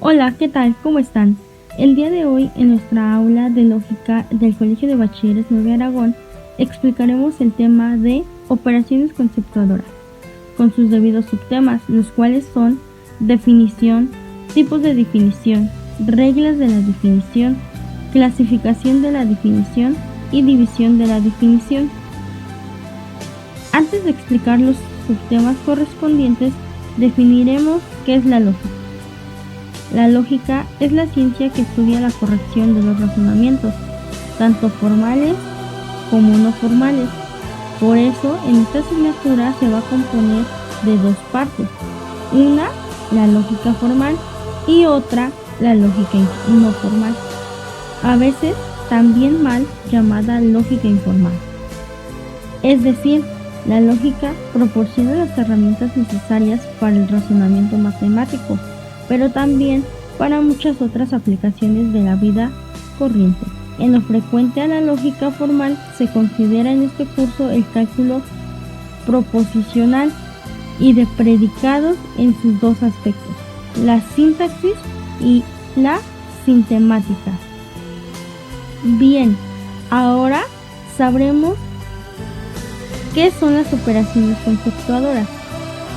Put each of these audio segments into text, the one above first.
Hola, ¿qué tal? ¿Cómo están? El día de hoy, en nuestra aula de lógica del Colegio de Bachilleres 9 Aragón, explicaremos el tema de operaciones conceptuadoras, con sus debidos subtemas, los cuales son definición, tipos de definición, reglas de la definición, clasificación de la definición y división de la definición. Antes de explicar los subtemas correspondientes, definiremos qué es la lógica. La lógica es la ciencia que estudia la corrección de los razonamientos, tanto formales como no formales. Por eso, en esta asignatura se va a componer de dos partes. Una, la lógica formal, y otra, la lógica no formal. A veces, también mal llamada lógica informal. Es decir, la lógica proporciona las herramientas necesarias para el razonamiento matemático, pero también para muchas otras aplicaciones de la vida corriente. En lo frecuente a la lógica formal se considera en este curso el cálculo proposicional y de predicados en sus dos aspectos, la sintaxis y la sintemática. Bien, ahora sabremos ¿qué son las operaciones conceptuadoras?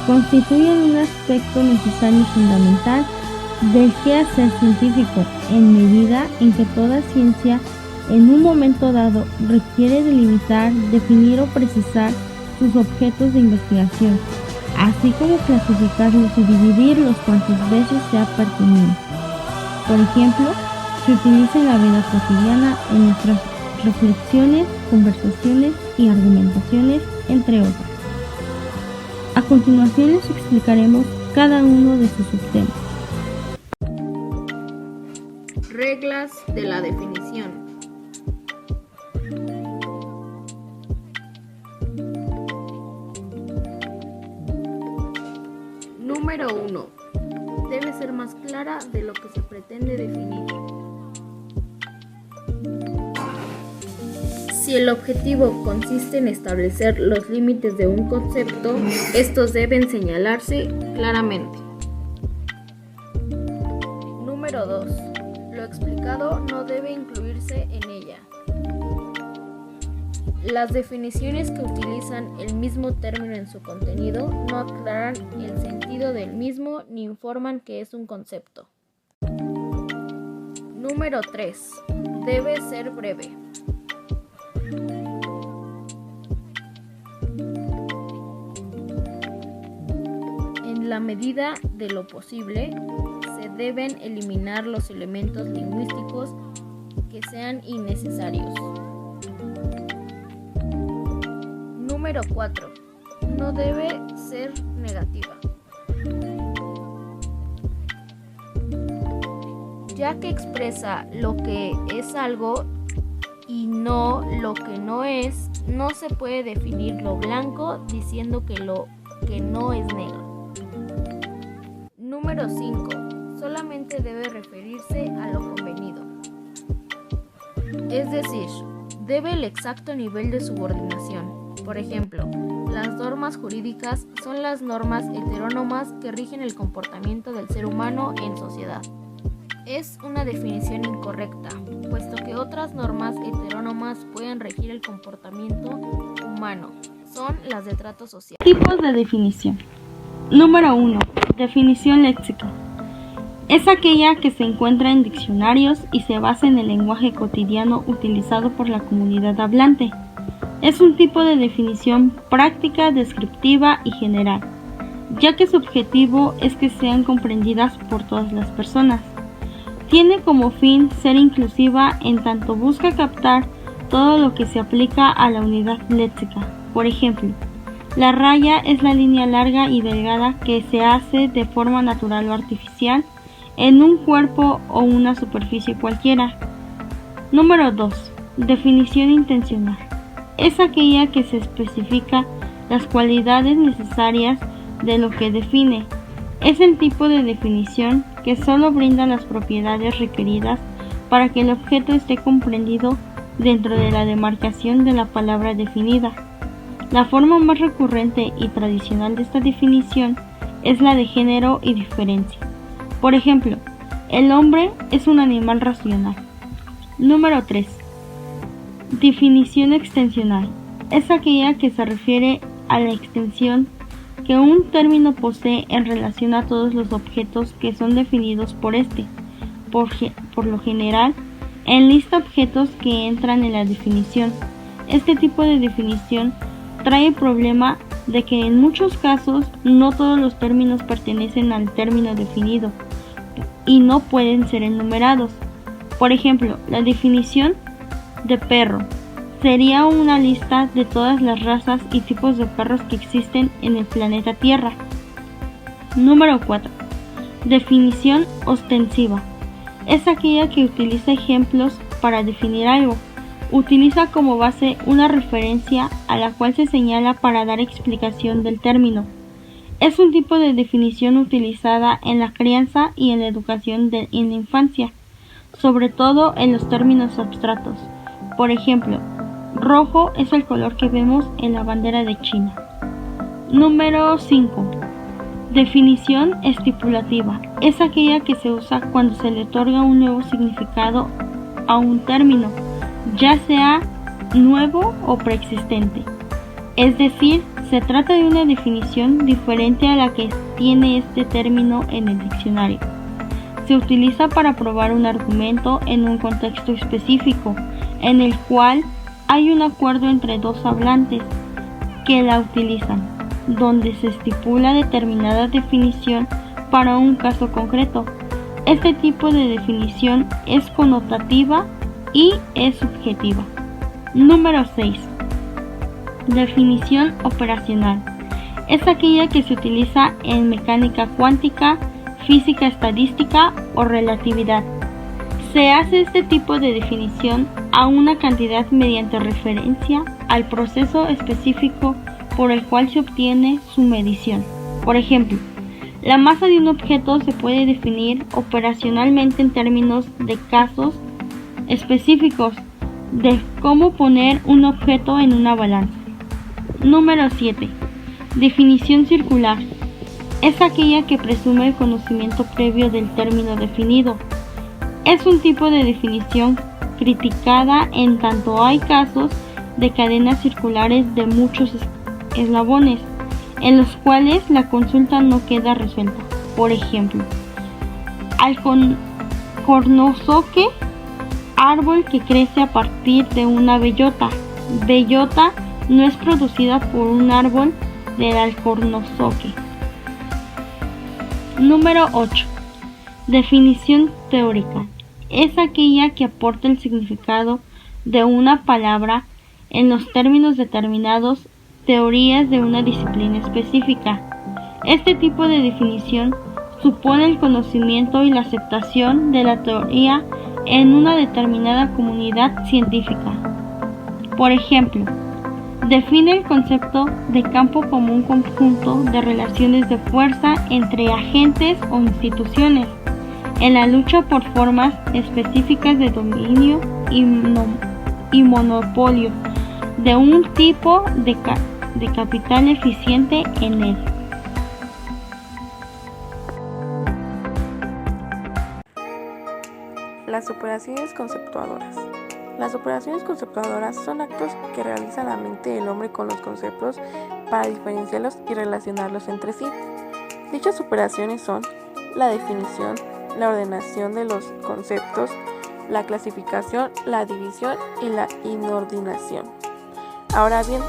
Constituyen un aspecto necesario y fundamental del quehacer científico, en medida en que toda ciencia en un momento dado requiere delimitar, definir o precisar sus objetos de investigación, así como clasificarlos y dividirlos cuantas veces sea pertinente. Por ejemplo, se utiliza en la vida cotidiana, en nuestras reflexiones, conversaciones y argumentaciones, entre otras. A continuación les explicaremos cada uno de sus subtemas. Reglas de la definición. Número 1. Debe ser más clara de lo que se pretende definir. Si el objetivo consiste en establecer los límites de un concepto, estos deben señalarse claramente. Número 2. Lo explicado no debe incluirse en ella. Las definiciones que utilizan el mismo término en su contenido no aclaran el sentido del mismo ni informan que es un concepto. Número 3. Debe ser breve. En la medida de lo posible, se deben eliminar los elementos lingüísticos que sean innecesarios. Número 4. No debe ser negativa, ya que expresa lo que es algo y no lo que no es. No se puede definir lo blanco diciendo que lo que no es negro. Número 5. Solamente debe referirse a lo convenido. Es decir, debe el exacto nivel de subordinación. Por ejemplo, las normas jurídicas son las normas heterónomas que rigen el comportamiento del ser humano en sociedad. Es una definición incorrecta, puesto que otras normas heterónomas pueden regir el comportamiento humano. Son las de trato social. Tipos de definición. Número 1. Definición léxica. Es aquella que se encuentra en diccionarios y se basa en el lenguaje cotidiano utilizado por la comunidad hablante. Es un tipo de definición práctica, descriptiva y general, ya que su objetivo es que sean comprendidas por todas las personas. Tiene como fin ser inclusiva en tanto busca captar todo lo que se aplica a la unidad léxica. Por ejemplo, la raya es la línea larga y delgada que se hace de forma natural o artificial en un cuerpo o una superficie cualquiera. Número 2. Definición intencional. Es aquella que se especifica las cualidades necesarias de lo que define. Es el tipo de definición que solo brinda las propiedades requeridas para que el objeto esté comprendido dentro de la demarcación de la palabra definida. La forma más recurrente y tradicional de esta definición es la de género y diferencia. Por ejemplo, El hombre es un animal racional. Número 3. Definición extensional. Es aquella que se refiere a la extensión que un término posee en relación a todos los objetos que son definidos por este. Por lo general, enlista objetos que entran en la definición. Este tipo de definición trae el problema de que en muchos casos no todos los términos pertenecen al término definido y no pueden ser enumerados. Por ejemplo, la definición de perro sería una lista de todas las razas y tipos de perros que existen en el planeta Tierra. Número 4. Definición ostensiva. Es aquella que utiliza ejemplos para definir algo. Utiliza como base una referencia a la cual se señala para dar explicación del término. Es un tipo de definición utilizada en la crianza y en la educación en la infancia, sobre todo en los términos abstractos. Por ejemplo, rojo es el color que vemos en la bandera de China. Número 5. Definición estipulativa. Es aquella que se usa cuando se le otorga un nuevo significado a un término, ya sea nuevo o preexistente. Es decir, se trata de una definición diferente a la que tiene este término en el diccionario. Se utiliza para probar un argumento en un contexto específico, en el cual hay un acuerdo entre dos hablantes que la utilizan, donde se estipula determinada definición para un caso concreto. Este tipo de definición es connotativa y es subjetiva. Número 6. Definición operacional. Es aquella que se utiliza en mecánica cuántica, física estadística o relatividad. Se hace este tipo de definición a una cantidad mediante referencia al proceso específico por el cual se obtiene su medición. Por ejemplo, la masa de un objeto se puede definir operacionalmente en términos de casos específicos de cómo poner un objeto en una balanza. Número 7. Definición circular. Es aquella que presume el conocimiento previo del término definido. Es un tipo de definición criticada en tanto hay casos de cadenas circulares de muchos eslabones, en los cuales la consulta no queda resuelta. Por ejemplo, alcornozoque, árbol que crece a partir de una bellota. Bellota no es producida por un árbol del alcornozoque. Número 8. Definición teórica. Es aquella que aporta el significado de una palabra en los términos determinados, teorías de una disciplina específica. Este tipo de definición supone el conocimiento y la aceptación de la teoría en una determinada comunidad científica. Por ejemplo, define el concepto de campo como un conjunto de relaciones de fuerza entre agentes o instituciones en la lucha por formas específicas de dominio y monopolio de un tipo de capital eficiente en él. Las operaciones conceptuadoras. Las operaciones conceptuadoras son actos que realiza la mente del hombre con los conceptos para diferenciarlos y relacionarlos entre sí. Dichas operaciones son la definición, la ordenación de los conceptos, la clasificación, la división y la inordinación. Ahora bien,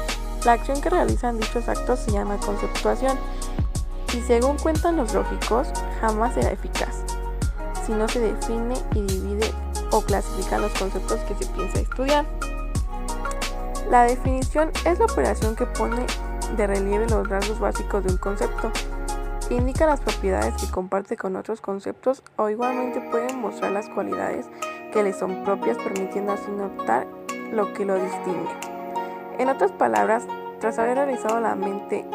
la acción que realizan dichos actos se llama conceptuación y según cuentan los lógicos, jamás será eficaz si no se define y divide o clasifican los conceptos que se piensa estudiar. La definición es la operación que pone de relieve los rasgos básicos de un concepto. Indica las propiedades que comparte con otros conceptos o igualmente pueden mostrar las cualidades que le son propias, permitiendo así notar lo que lo distingue. En otras palabras, tras haber realizado la mente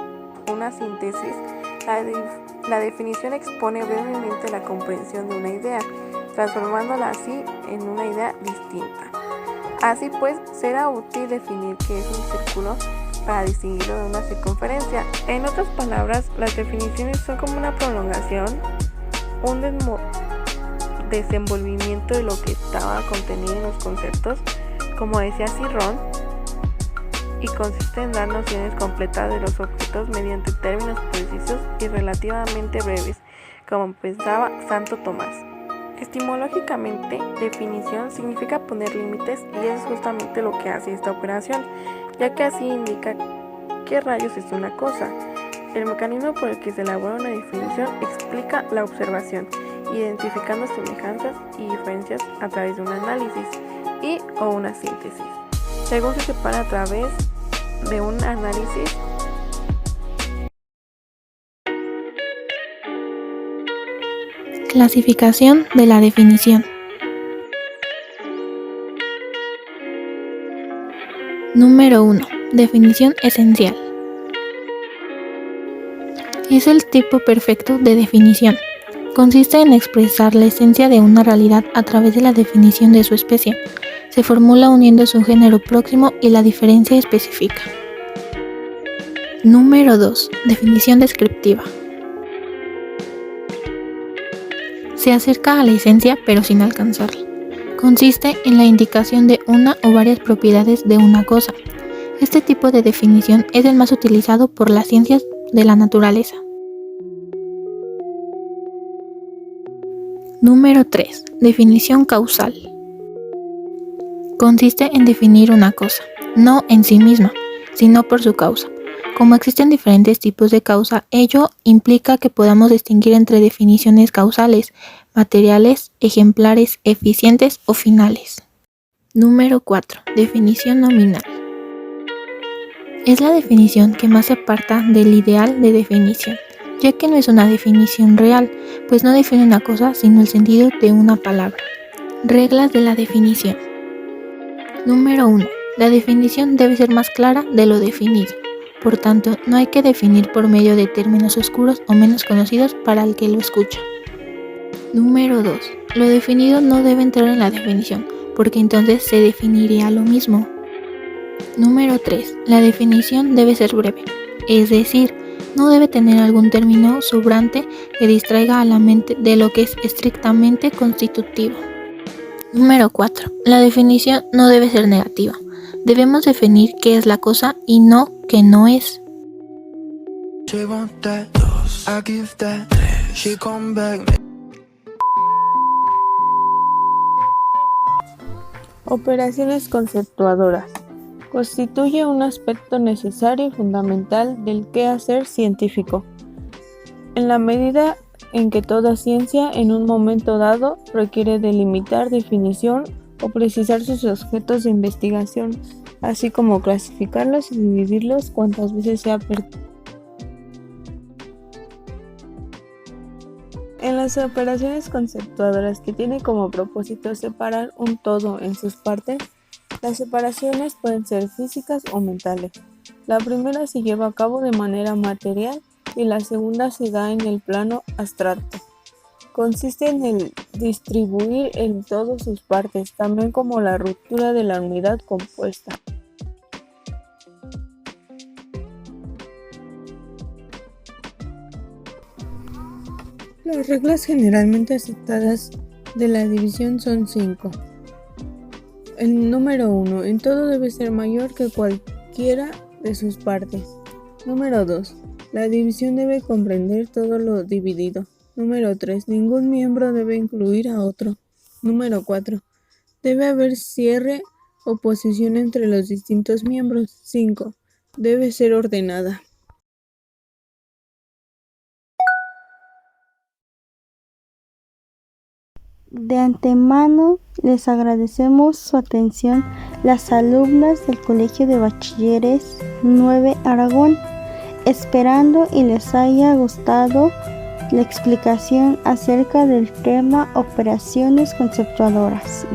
una síntesis, la definición expone brevemente la comprensión de una idea, transformándola así en una idea distinta. Así pues, será útil definir qué es un círculo para distinguirlo de una circunferencia. En otras palabras, las definiciones son como una prolongación, un desenvolvimiento de lo que estaba contenido en los conceptos, como decía Cirón, y consiste en dar nociones completas de los objetos mediante términos precisos y relativamente breves, como pensaba Santo Tomás. Etimológicamente, definición significa poner límites y eso es justamente lo que hace esta operación, ya que así indica qué rayos es una cosa. El mecanismo por el que se elabora una definición explica la observación, identificando semejanzas y diferencias a través de un análisis y o una síntesis. Según se separa a través de un análisis, clasificación de la definición. Número 1. Definición esencial. Es el tipo perfecto de definición. Consiste en expresar la esencia de una realidad a través de la definición de su especie. Se formula uniendo su género próximo y la diferencia específica. Número 2. Definición descriptiva. Se acerca a la esencia pero sin alcanzarla. Consiste en la indicación de una o varias propiedades de una cosa. Este tipo de definición es el más utilizado por las ciencias de la naturaleza. Número 3. Definición causal. Consiste en definir una cosa, no en sí misma, sino por su causa. Como existen diferentes tipos de causa, ello implica que podamos distinguir entre definiciones causales, materiales, ejemplares, eficientes o finales. Número 4. Definición nominal. Es la definición que más se aparta del ideal de definición, ya que no es una definición real, pues no define una cosa sino el sentido de una palabra. Reglas de la definición. Número 1. La definición debe ser más clara de lo definido. Por tanto, no hay que definir por medio de términos oscuros o menos conocidos para el que lo escucha. Número 2. Lo definido no debe entrar en la definición, porque entonces se definiría lo mismo. Número 3. La definición debe ser breve, es decir, no debe tener algún término sobrante que distraiga a la mente de lo que es estrictamente constitutivo. Número 4. La definición no debe ser negativa. Debemos definir qué es la cosa y no qué no es. operaciones conceptuadoras. Constituye un aspecto necesario y fundamental del quehacer científico. En la medida en que toda ciencia en un momento dado requiere delimitar definición o precisar sus objetos de investigación, así como clasificarlos y dividirlos cuantas veces sea pertinente. En las operaciones conceptuadoras que tienen como propósito separar un todo en sus partes, las separaciones pueden ser físicas o mentales. La primera se lleva a cabo de manera material y la segunda se da en el plano abstracto. Consiste en el distribuir en todo sus partes, también como la ruptura de la unidad compuesta. Las reglas generalmente aceptadas de la división son 5. El número 1. En todo debe ser mayor que cualquiera de sus partes. Número 2. La división debe comprender todo lo dividido. Número 3. Ningún miembro debe incluir a otro. Número 4. Debe haber cierre o posición entre los distintos miembros. 5. Debe ser ordenada. De antemano les agradecemos su atención las alumnas del Colegio de Bachilleres 9 Aragón, esperando y les haya gustado la explicación acerca del tema operaciones conceptuadoras.